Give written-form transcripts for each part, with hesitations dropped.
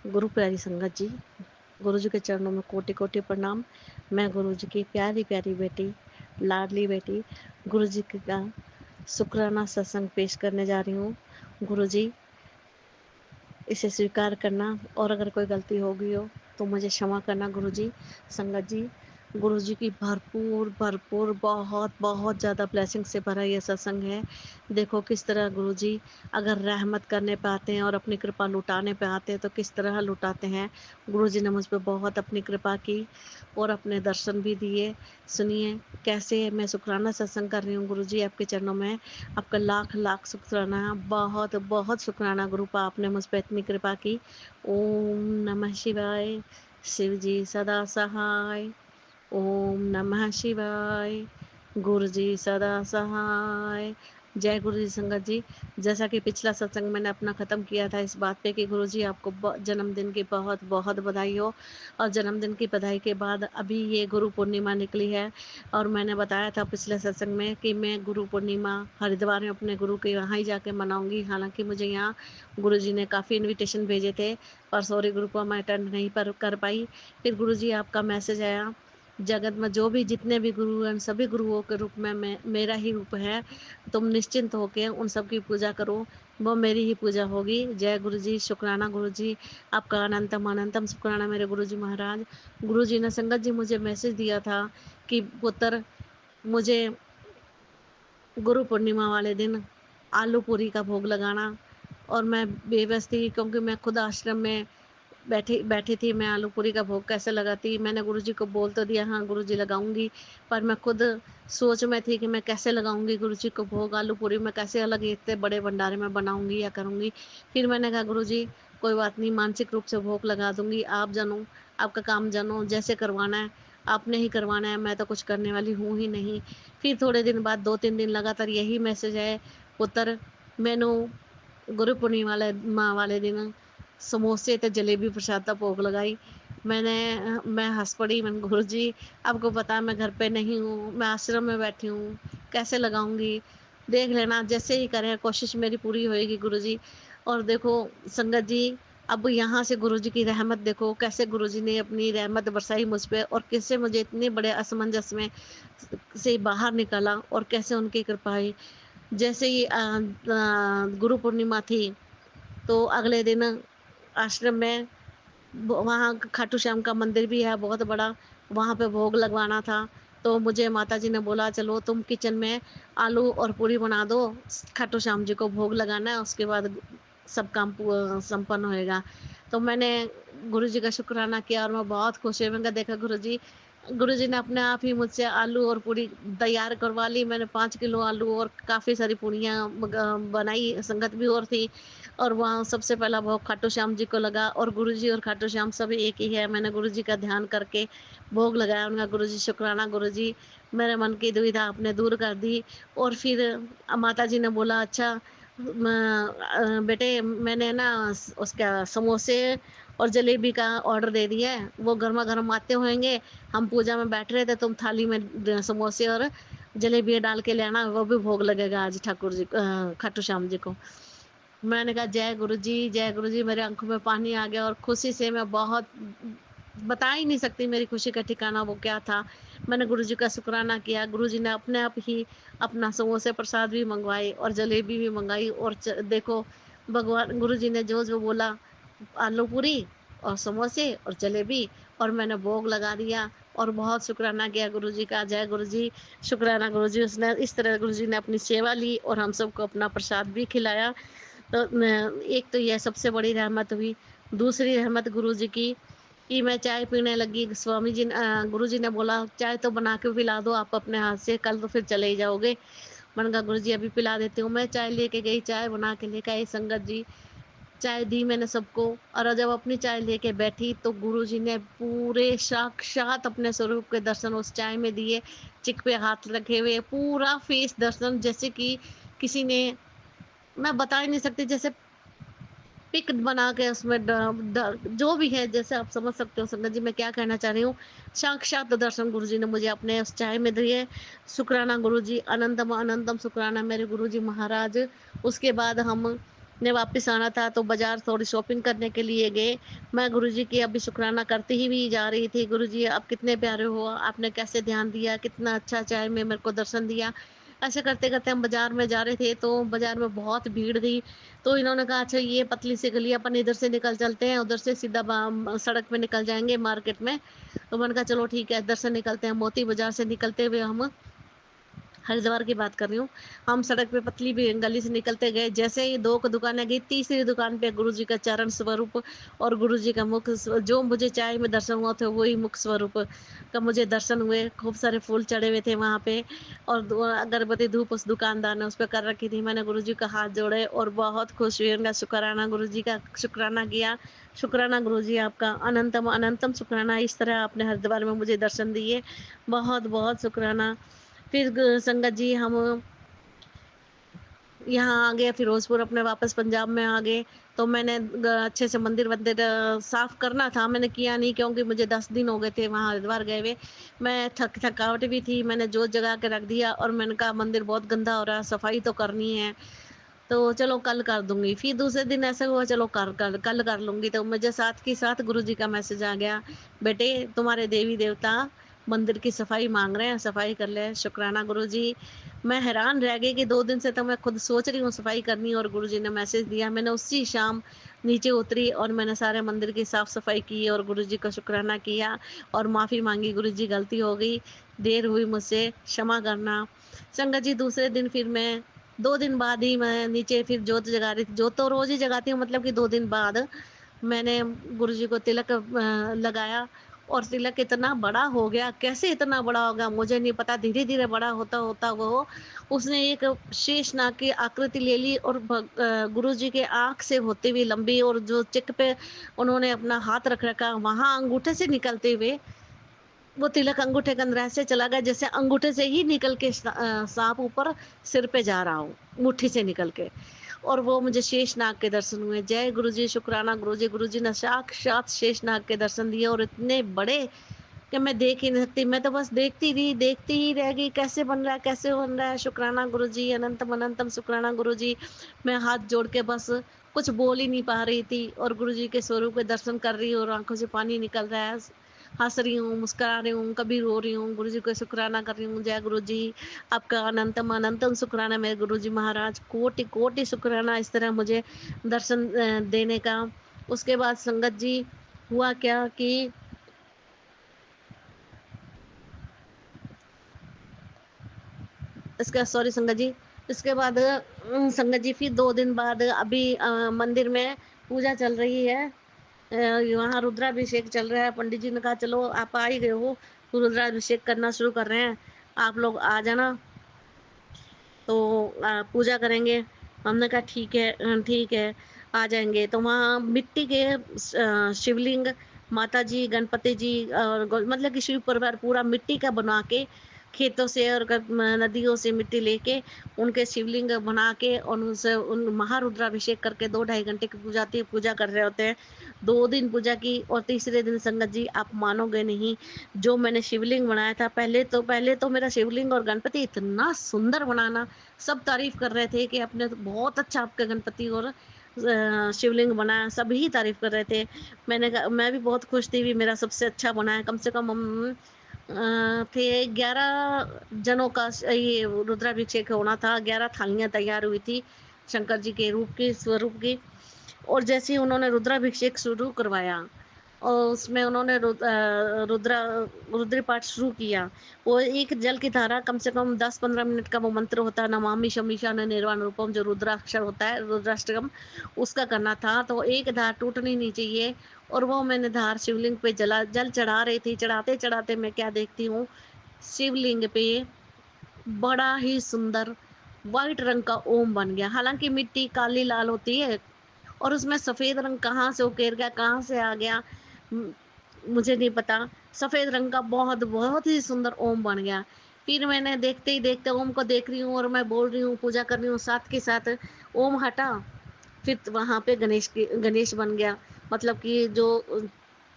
गुरु प्यारी संगत जी, गुरु जी के चरणों में कोटि कोटि प्रणाम। मैं गुरु जी की प्यारी प्यारी बेटी, लाडली बेटी, गुरु जी का शुक्राना सत्संग पेश करने जा रही हूँ। गुरु जी, इसे स्वीकार करना और अगर कोई गलती हो गई हो तो मुझे क्षमा करना। गुरु जी, संगत जी, गुरु जी की भरपूर भरपूर बहुत बहुत ज़्यादा ब्लेसिंग से भरा ये सत्संग है। देखो किस तरह गुरु जी अगर रहमत करने पे आते हैं और अपनी कृपा लुटाने पे आते हैं तो किस तरह लुटाते हैं। गुरु जी ने मुझ पे बहुत अपनी कृपा की और अपने दर्शन भी दिए। सुनिए कैसे मैं शुक्राना सत्संग कर रही हूँ। गुरु जी आपके चरणों में आपका लाख लाख शुक्राना, बहुत बहुत शुक्राना गुरुपा, आपने मुझ पर इतनी कृपा की। ओम नमः शिवाय। शिव जी सदा सहाय। ओम नमः शिवाय। गुरु जी सदा सहाय। जय गुरु जी संगत जी। जैसा कि पिछला सत्संग मैंने अपना ख़त्म किया था इस बात पे कि गुरु जी आपको जन्मदिन की बहुत बहुत बधाई हो। और जन्मदिन की बधाई के बाद अभी ये गुरु पूर्णिमा निकली है और मैंने बताया था पिछले सत्संग में कि मैं गुरु पूर्णिमा हरिद्वार में अपने गुरु के यहाँ ही जाके मनाऊंगी। हालांकि मुझे यहाँ गुरु जी ने काफ़ी इन्विटेशन भेजे थे पर सॉरी गुरु को मैं अटेंड नहीं कर पाई। फिर गुरु जी आपका मैसेज आया, जगत में जो भी जितने भी गुरु हैं सभी गुरुओं के रूप में मेरा ही रूप है, तुम निश्चिंत होके उन सब की पूजा करो, वो मेरी ही पूजा होगी। जय गुरु जी, शुक्राना गुरु जी, आपका अनंतम अनंतम शुक्राना मेरे गुरु जी महाराज। गुरु जी ने संगत जी मुझे मैसेज दिया था कि पुत्र, मुझे गुरु पूर्णिमा वाले दिन आलू पूरी का भोग लगाना। और मैं बेबस थी क्योंकि मैं खुद आश्रम में बैठी बैठी थी। मैं आलू पूरी का भोग कैसे लगाती, मैंने गुरुजी को बोल तो दिया हाँ गुरुजी लगाऊंगी, पर मैं खुद सोच में थी कि मैं कैसे लगाऊंगी गुरुजी को भोग आलू पूरी, मैं कैसे अलग इतने बड़े भंडारे में बनाऊंगी या करूंगी। फिर मैंने कहा गुरुजी कोई बात नहीं, मानसिक रूप से भोग लगा दूंगी, आप जानो, आपका काम जानो, जैसे करवाना है आपने ही करवाना है, मैं तो कुछ करने वाली हूँ ही नहीं। फिर थोड़े दिन बाद 2-3 दिन लगातार यही मैसेज है, पुत्र मैनू गुरु पूर्णिमा वाले दिन समोसे तो जलेबी प्रसाद का भोग लगाई। मैं हंस पड़ी। मैंने गुरु जी आपको पता है मैं घर पे नहीं हूँ, मैं आश्रम में बैठी हूँ, कैसे लगाऊंगी, देख लेना जैसे ही करें, कोशिश मेरी पूरी होएगी गुरु जी। और देखो संगत जी, अब यहाँ से गुरु जी की रहमत देखो कैसे गुरु जी ने अपनी रहमत बरसाई मुझ पे और कैसे मुझे इतने बड़े असमंजस में से बाहर निकाला और कैसे उनकी कृपा हुई। जैसे ही गुरु पूर्णिमा थी तो अगले दिन आश्रम में वहाँ खाटू श्याम का मंदिर भी है बहुत बड़ा, वहाँ पे भोग लगवाना था। तो मुझे माता जी ने बोला चलो तुम किचन में आलू और पूरी बना दो, खाटू श्याम जी को भोग लगाना है, उसके बाद सब काम संपन्न होएगा। तो मैंने गुरु जी का शुक्राना किया और मैं बहुत खुश हुई। मैंने कहा देखा गुरु जी ने अपने आप ही मुझसे आलू और पूरी तैयार करवा ली। मैंने 5 किलो आलू और काफ़ी सारी पूड़ियाँ बनाई, संगत भी और थी। और वहाँ सबसे पहला भोग खाटू श्याम जी को लगा और गुरु जी और खाटू श्याम सब एक ही है। मैंने गुरु जी का ध्यान करके भोग लगाया। उनका गुरु जी शुक्राना गुरु जी, मेरे मन की दुविधा आपने दूर कर दी। और फिर माता जी ने बोला अच्छा बेटे मैंने ना उसका समोसे और जलेबी का ऑर्डर दे दिया है, वो गर्मा गर्म आते होंगे, हम पूजा में बैठ रहे थे, तुम थाली में समोसे और जलेबी डाल के ले आना, वो भी भोग लगेगा आज ठाकुर जी खाटू श्याम जी को। मैंने कहा जय गुरु जी, जय गुरु जी, मेरे आंखों में पानी आ गया और खुशी से मैं बहुत बता ही नहीं सकती मेरी खुशी का ठिकाना वो क्या था। मैंने गुरु जी का शुक्राना किया। गुरु जी ने अपने आप ही अपना समोसे प्रसाद भी मंगवाए और जलेबी भी मंगाई और देखो भगवान गुरु जी ने जो जो बोला, आलू पूरी और समोसे और जलेबी, और मैंने भोग लगा दिया और बहुत शुक्राना किया गुरु जी का। जय गुरु जी, शुक्राना गुरु जी। उसने इस तरह गुरु जी ने अपनी सेवा ली और हम सबको अपना प्रसाद भी खिलाया। तो एक तो यह सबसे बड़ी रहमत हुई। दूसरी रहमत गुरु जी की कि मैं चाय पीने लगी, स्वामी जी गुरु जी ने बोला चाय तो बना के पिला दो आप अपने हाथ से, कल तो फिर चले ही जाओगे। मैंने कहा गुरु जी अभी पिला देती हूँ। मैं चाय लेके गई, चाय बना के लेके आई, संगत जी चाय दी मैंने सबको। और जब अपनी चाय लेके बैठी तो गुरु जी ने पूरे साक्षात अपने स्वरूप के दर्शन उस चाय में दिए। चिक पे हाथ रखे हुए पूरा फेस दर्शन, जैसे कि किसी ने, मैं बता ही नहीं सकती, जैसे पिक बना के उसमें जो भी है, जैसे आप समझ सकते हो संगत जी मैं क्या कहना चाह रही हूँ। साक्षात दर्शन गुरु जी ने मुझे अपने उस चाय में दिए। शुक्राना गुरु जी, अनंतम अनंतम शुक्राना मेरे गुरु जी महाराज। उसके बाद हम ने वापस आना था, तो बाज़ार थोड़ी शॉपिंग करने के लिए गए। मैं गुरुजी की अभी शुकराना करती ही भी जा रही थी, गुरुजी आप कितने प्यारे हो, आपने कैसे ध्यान दिया, कितना अच्छा चाय में मेरे को दर्शन दिया। ऐसे करते-करते हम बाज़ार में जा रहे थे, तो बाज़ार में बहुत भीड़ थी, तो इन्होंने कहा अच्छा ये पतली सी गली, अपन इधर से निकल चलते हैं, उधर से सीधा सड़क पे निकल जाएँगे मार्केट में। तो मैंने कहा चलो ठीक है, इधर से निकलते हैं। मोती बाज़ार से निकलते हुए हम हरिद्वार की बात कर रही हूँ। हम सड़क पे पतली भी गली से निकलते गए, जैसे ही 2 क दुकानें गई, तीसरी दुकान पे गुरुजी का चरण स्वरूप और गुरुजी का मुख जो मुझे चाय में दर्शन हुआ था, वही मुख स्वरूप का मुझे दर्शन हुए। खूब सारे फूल चढ़े हुए थे वहाँ पे और अगरबत्ती धूप उस दुकानदार ने उस पे कर रखी थी। मैंने गुरुजी का हाथ जोड़े और बहुत खुश हुई, उनका शुक्राना गुरुजी का शुक्राना किया। शुक्राना गुरुजी आपका अनंतम अनंतम शुक्राना, इस तरह आपने हरिद्वार में मुझे दर्शन दिए। बहुत-बहुत शुक्राना। फिर संगत जी हम यहाँ आ गए फिरोजपुर, अपने वापस पंजाब में आ गए। तो मैंने अच्छे से मंदिर वंदिर साफ करना था, मैंने किया नहीं क्योंकि मुझे 10 दिन हो गए थे वहाँ हरिद्वार गए हुए। मैं थकावट भी थी, मैंने जोत जगा के रख दिया और मैंने कहा मंदिर बहुत गंदा हो रहा है, सफाई तो करनी है, तो चलो कल कर दूंगी। फिर दूसरे दिन ऐसा हुआ, चलो कल कर लूंगी। तो मुझे साथ के साथ गुरुजी का मैसेज आ गया, बेटे तुम्हारे देवी देवता मंदिर की सफाई मांग रहे हैं, सफाई कर ले। शुक्राना गुरुजी। मैं हैरान रह गई कि 2 दिन से तो मैं खुद सोच रही हूँ सफाई करनी, और गुरुजी ने मैसेज दिया। मैंने उसी शाम नीचे उतरी और मैंने सारे मंदिर की साफ सफाई की और गुरुजी का शुक्राना किया और माफ़ी मांगी, गुरुजी गलती हो गई, देर हुई मुझसे, क्षमा करना। संगत जी दूसरे दिन फिर मैं 2 दिन बाद ही मैं नीचे फिर जोत जगा रही थी। जोत तो रोज़ ही जगाती हूँ, मतलब कि 2 दिन बाद मैंने गुरुजी को तिलक लगाया और तिलक इतना बड़ा हो गया, कैसे इतना बड़ा हो गया मुझे नहीं पता। धीरे-धीरे बड़ा होता-होता वो उसने एक शेषनाग की आकृति ले ली और गुरुजी के आँख से होते हुए लंबी, और जो चिक पे उन्होंने अपना हाथ रख रखा, वहाँ अंगूठे से निकलते हुए वो तिलक अंगूठे के अंदर ऐसे चला गया जैसे अंगूठे से ही निकल के साँप ऊपर सिर पे जा रहा हो, मुट्ठी से निकल के। और वो मुझे शेषनाग के दर्शन हुए। जय गुरुजी, शुक्राना गुरुजी। गुरुजी ने साक्षात शेषनाग के दर्शन दिए और इतने बड़े कि मैं देख ही नहीं सकती। मैं तो बस देखती ही रह गई, कैसे बन रहा है, कैसे बन रहा है। शुक्राना गुरुजी, अनंतम अनंतम शुक्राना गुरुजी। मैं हाथ जोड़ के बस कुछ बोल ही नहीं पा रही थी और गुरुजी के स्वरूप के दर्शन कर रही हूँ और आँखों से पानी निकल रहा है। हँस रही हूँ, मुस्कुरा रही हूँ, कभी रो रही हूँ, गुरुजी को शुक्राना कर रही हूँ। जय गुरुजी, आपका अनंतम अनंतम शुक्राना मेरे गुरुजी महाराज, कोटि-कोटि शुक्राना इस तरह मुझे दर्शन देने का। उसके बाद संगत जी हुआ क्या कि इसका सॉरी संगत जी, इसके बाद संगत जी फिर 2 दिन बाद अभी मंदिर में पूजा चल रही है। वहाँ रुद्राभिषेक चल रहा है। पंडित जी ने कहा चलो आप आ ही गए हो, तो रुद्राभिषेक करना शुरू कर रहे हैं, आप लोग आ जाना, तो पूजा करेंगे। हमने कहा ठीक है, आ जाएँगे। तो वहाँ मिट्टी के शिवलिंग, माता जी, गणपति जी और मतलब कि शिव परिवार पूरा मिट्टी का बना के खेतों से और नदियों से मिट्टी लेके उनके शिवलिंग बना के और उनसे उन महारुद्राभिषेक करके 2 ढाई घंटे की पूजा कर रहे होते हैं। 2 दिन पूजा की और तीसरे दिन संगत जी आप मानोगे नहीं, जो मैंने शिवलिंग बनाया था, पहले तो मेरा शिवलिंग और गणपति इतना सुंदर बना ना, सब तारीफ़ कर रहे थे कि आपने तो बहुत अच्छा आपका गणपति और शिवलिंग बनाया, सभी तारीफ़ कर रहे थे। मैंने कहा मैं भी बहुत खुश थी भी मेरा सबसे अच्छा बना है। कम से कम हम थे 11 जनों का ये रुद्राभिषेक होना था, 11 थालियाँ तैयार हुई थी, शंकर जी के रूप की, स्वरूप की। और जैसे ही उन्होंने रुद्राभिषेक शुरू करवाया और उसमें उन्होंने रुद्र पाठ शुरू किया। वो एक जल की धारा कम से कम 10-15 मिनट का वो मंत्र होता है, नमामि शमीशान निर्वाण रूपम, जो रुद्राक्षर होता है, रुद्राष्टकम, उसका करना था। तो एक धार टूटनी नहीं चाहिए और वो मैंने धार शिवलिंग पे जल चढ़ा रही थी। चढ़ाते-चढ़ाते मैं क्या देखती हूँ, शिवलिंग पे बड़ा ही सुंदर व्हाइट रंग का ओम बन गया। हालाँकि मिट्टी काली लाल होती है और उसमें सफ़ेद रंग कहाँ से उकेर गया, कहाँ से आ गया, उम, मुझे नहीं पता। सफ़ेद रंग का बहुत ही सुंदर ओम बन गया। फिर मैंने देखते ही देखते ओम को देख रही हूँ और मैं बोल रही हूँ, पूजा कर रही हूँ, साथ के साथ ओम हटा, फिर वहाँ पे गणेश बन गया। मतलब कि जो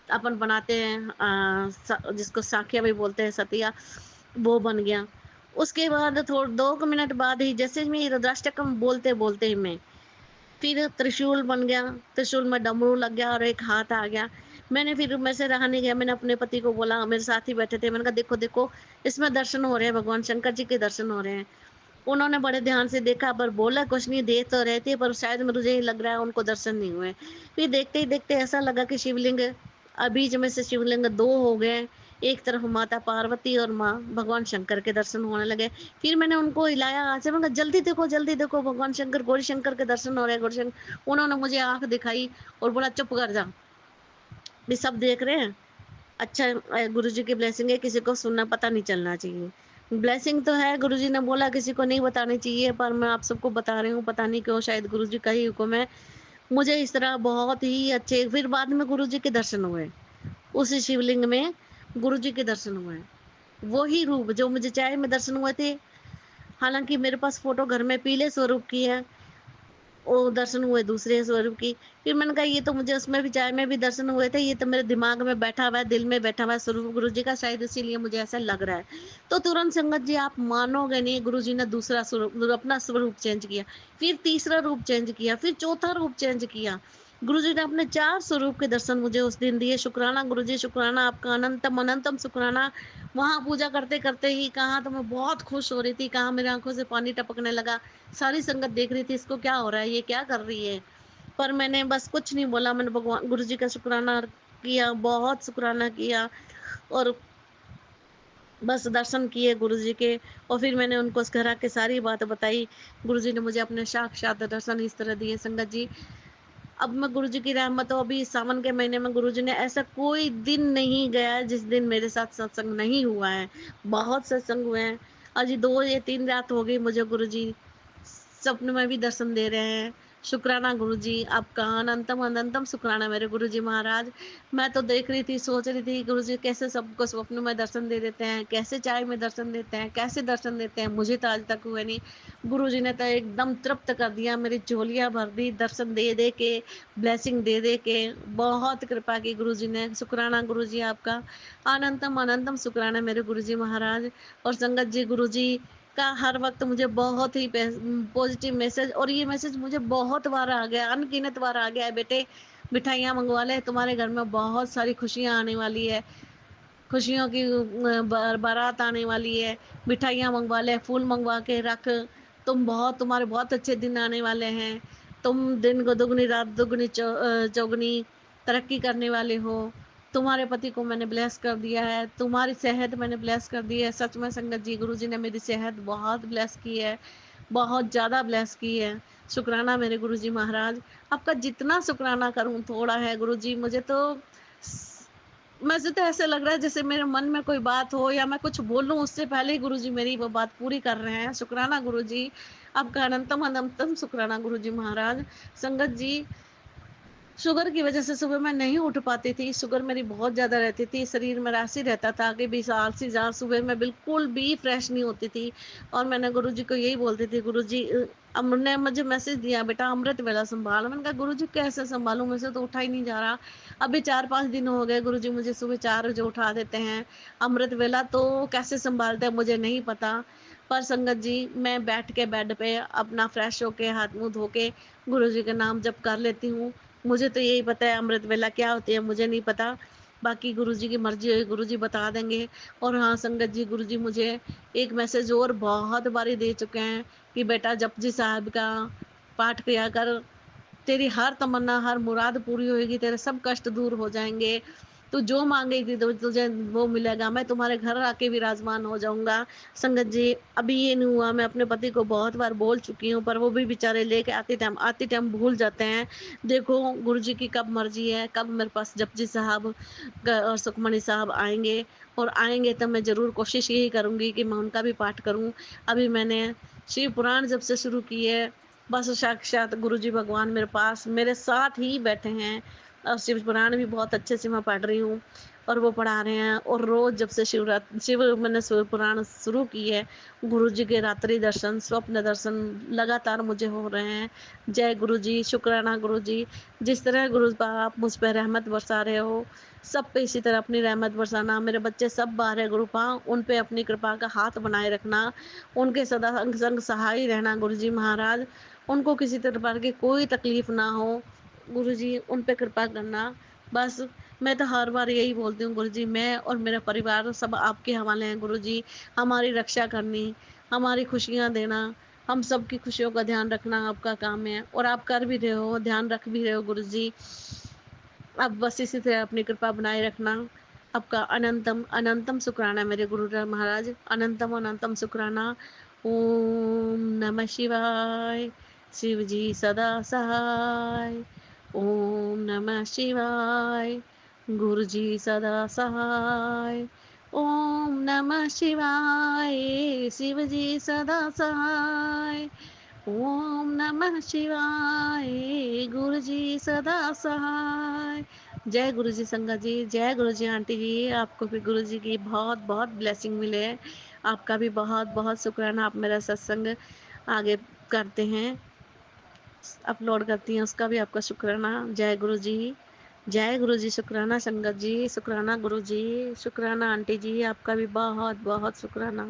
अपन बनाते हैं जिसको साखिया भी बोलते हैं, सतिया, वो बन गया। उसके बाद 2 मिनट बाद ही जैसे मैं रुद्राष्टकम बोलते-बोलते ही मैं फिर त्रिशूल बन गया, त्रिशूल में डमरू लग गया और एक हाथ आ गया। मैंने फिर मेरे से रहा नहीं गया, मैंने अपने पति को बोला, मेरे साथ ही बैठे थे, मैंने कहा देखो, देखो इसमें दर्शन हो रहे हैं, भगवान शंकर जी के दर्शन हो रहे हैं। उन्होंने बड़े ध्यान से देखा पर बोला कुछ नहीं, देख तो रहे थे पर शायद मुझे ही लग रहा है उनको दर्शन नहीं हुए। फिर देखते ही देखते ऐसा लगा कि शिवलिंग बीच में से शिवलिंग 2 हो गए। एक तरफ माता पार्वती और माँ भगवान शंकर के दर्शन होने लगे। फिर मैंने उनको हिलाया हाथ से, मैंने कहा जल्दी देखो भगवान शंकर, गौरी शंकर के दर्शन हो रहे हैं, गौरी शंकर। उन्होंने मुझे आँख दिखाई और बोला चुप कर जा, भी सब देख रहे हैं। अच्छा, गुरुजी की ब्लेसिंग है, किसी को सुनना पता नहीं चलना चाहिए। ब्लेसिंग तो है, गुरुजी ने बोला किसी को नहीं बतानी चाहिए, पर मैं आप सबको बता रही हूँ, पता नहीं क्यों, शायद गुरुजी का ही हुक्म है। मुझे इस तरह बहुत ही अच्छे फिर बाद में गुरुजी के दर्शन हुए। उसी शिवलिंग में गुरुजी के दर्शन हुए। वही रूप जो मुझे चाय में दर्शन हुए थे, हालाँकि मेरे पास फ़ोटो घर में पीले स्वरूप की है। वो दर्शन हुए दूसरे स्वरूप की। फिर मैंने कहा ये तो मुझे उसमें भी चाय में भी दर्शन हुए थे, ये तो मेरे दिमाग में बैठा हुआ है, दिल में बैठा हुआ है स्वरूप गुरुजी का, शायद इसीलिए मुझे ऐसा लग रहा है। तो तुरंत संगत जी आप मानोगे नहीं, गुरुजी ने दूसरा स्वरूप अपना स्वरूप चेंज किया, फिर तीसरा रूप चेंज किया, फिर चौथा रूप चेंज किया। गुरुजी ने अपने 4 स्वरूप के दर्शन मुझे उस दिन दिए। शुक्राना गुरुजी, शुक्राना आपका, अनंतम अनंतम शुक्राना। वहाँ पूजा करते-करते ही कहा तो मैं बहुत खुश हो रही थी, कहा मेरी आँखों से पानी टपकने लगा। सारी संगत देख रही थी, इसको क्या हो रहा है, ये क्या कर रही है? पर मैंने बस कुछ नहीं बोला, मैंने भगवान गुरुजी का शुक्राना किया, बहुत शुक्राना किया और बस दर्शन किए गुरुजी के। और फिर मैंने उनको उस घर आके सारी बात बताई। गुरुजी ने मुझे अपने साक्षात दर्शन इस तरह दिए संगत जी। अब मैं गुरुजी की रहमत हो, अभी सावन के महीने में गुरुजी ने ऐसा कोई दिन नहीं गया है जिस दिन मेरे साथ सत्संग नहीं हुआ है। बहुत सत्संग हुए हैं। आज 2 या 3 रात हो गई मुझे गुरुजी स्वप्न में भी दर्शन दे रहे हैं। शुक्राना गुरुजी आपका, अनंतम अनंतम शुक्राना मेरे गुरुजी महाराज। मैं तो देख रही थी, सोच रही थी गुरुजी कैसे सबको स्वप्न में दर्शन दे देते हैं, कैसे चाय में दर्शन देते हैं, कैसे दर्शन देते हैं, मुझे तो आज तक हुए नहीं। गुरुजी ने तो एकदम तृप्त कर दिया, मेरी झोलियाँ भर दी दर्शन दे दे के, ब्लेसिंग दे दे के। बहुत कृपा की गुरुजी ने। शुक्राना गुरुजी आपका, अनंतम अनंतम शुक्राना मेरे गुरुजी महाराज। और संगत जी, गुरुजी का हर वक्त मुझे बहुत ही पॉजिटिव मैसेज, और ये मैसेज मुझे बहुत बार आ गया, अनगिनत बार आ गया है, बेटे मिठाइयाँ मंगवा ले, तुम्हारे घर में बहुत सारी खुशियाँ आने वाली है, खुशियों की बारात आने वाली है, मिठाइयाँ मंगवा ले, फूल मंगवा के रख, तुम्हारे बहुत अच्छे दिन आने वाले हैं, तुम दिन को दुगनी रात दुगनी चौगनी तरक्की करने वाले हो। तुम्हारे पति को मैंने ब्लेस कर दिया है, तुम्हारी सेहत मैंने ब्लेस कर दी है। सच में संगत जी, गुरु जी ने मेरी सेहत बहुत ब्लेस की है, बहुत ज़्यादा ब्लेस की है। शुक्राना मेरे गुरु जी महाराज। आपका जितना शुक्राना करूं थोड़ा है गुरु जी। मुझे तो मुझे तो ऐसे लग रहा है जैसे मेरे मन में कोई बात हो या मैं कुछ बोलूं उससे पहले ही गुरु जी मेरी वो बात पूरी कर रहे हैं। शुक्राना गुरु जी आपका, अनंतम अनंतम शुक्राना गुरु जी महाराज। संगत जी, शुगर की वजह से सुबह मैं नहीं उठ पाती थी, शुगर मेरी बहुत ज़्यादा रहती थी, शरीर में राशि रहता था कि भी आलसी जहाँ सुबह मैं बिल्कुल भी फ्रेश नहीं होती थी। और मैंने गुरुजी को यही बोलती थी, गुरुजी ने मुझे मैसेज दिया, बेटा अमृत वेला संभालो। मैंने कहा गुरुजी कैसे संभालूं, मुझसे तो उठा ही नहीं जा रहा। अभी 4-5 दिन हो गए गुरुजी मुझे सुबह 4 बजे उठा देते हैं, अमृत वेला तो कैसे संभालते हैं मुझे नहीं पता। पर संगत जी, मैं बैठ के बेड पे अपना फ्रेश होके हाथ मुंह धो के गुरुजी का नाम जप कर लेती हूँ। मुझे तो यही पता है अमृत वेला क्या होती है, मुझे नहीं पता। बाकी गुरुजी की मर्जी होगी, गुरुजी बता देंगे। और हाँ संगत जी, गुरुजी मुझे एक मैसेज और बहुत बारी दे चुके हैं कि बेटा जपजी साहब का पाठ किया कर, तेरी हर तमन्ना हर मुराद पूरी होगी, तेरे सब कष्ट दूर हो जाएंगे, तू जो मांगेगी तो तुझे वो मिलेगा, मैं तुम्हारे घर आके विराजमान हो जाऊंगा। संगत जी, अभी ये नहीं हुआ, मैं अपने पति को बहुत बार बोल चुकी हूँ, पर वो भी बेचारे लेके आते टाइम भूल जाते हैं। देखो गुरु जी की कब मर्जी है, कब मेरे पास जपजी साहब और सुखमणि साहब आएंगे, और आएंगे तो मैं ज़रूर कोशिश यही करूँगी कि मैं उनका भी पाठ करूँ। अभी मैंने शिव पुराण जब से शुरू की है, बस साक्षात गुरु जी भगवान मेरे पास मेरे साथ ही बैठे हैं। और शिव पुराण भी बहुत अच्छे से मैं पढ़ रही हूँ और वो पढ़ा रहे हैं। और रोज़ जब से शिव मैंने शिव पुराण शुरू की है, गुरु जी के रात्रि दर्शन स्वप्न दर्शन लगातार मुझे हो रहे हैं। जय गुरु जी, शुक्राना गुरु जी। जिस तरह गुरु आप मुझ पर रहमत बरसा रहे हो, सब पे इसी तरह अपनी रहमत बरसाना। मेरे बच्चे सब बाहर है गुरुपा, उन पे अपनी कृपा का हाथ बनाए रखना, उनके सदा संग संग सहाय रहना गुरु जी महाराज। उनको किसी प्रकार की कोई तकलीफ ना हो। गुरुजी उन पे कृपा करना। बस मैं तो हर बार यही बोलती हूँ, गुरुजी मैं और मेरा परिवार सब आपके हवाले हैं गुरुजी। हमारी रक्षा करनी, हमारी खुशियाँ देना, हम सबकी खुशियों का ध्यान रखना आपका काम है, और आप कर भी रहे हो, ध्यान रख भी रहे हो गुरुजी। अब बस इसी तरह अपनी कृपा बनाए रखना। आपका अनंतम अनंतम शुक्राना मेरे गुरुदेव महाराज, अनंतम अनंतम शुक्राना। ओम नमः शिवाय। शिव जी सदा सहाय। ओम नमः शिवाय। गुरु जी सदा सहाय। ओम नमः शिवाय। शिव जी सदा सहाय। ओम नमः शिवाय। गुरु जी सदा सहाय। जय गुरु जी संगत जी, जय गुरु जी आंटी जी। आपको भी गुरु जी की बहुत बहुत ब्लेसिंग मिले। आपका भी बहुत बहुत शुक्राना। आप मेरा सत्संग आगे करते हैं, अपलोड करती हैं, उसका भी आपका शुक्राना। जय गुरु जी, जय गुरु जी। शुक्राना संगत जी, शुक्राना गुरु जी, शुक्राना आंटी जी। आपका भी बहुत बहुत शुक्राना।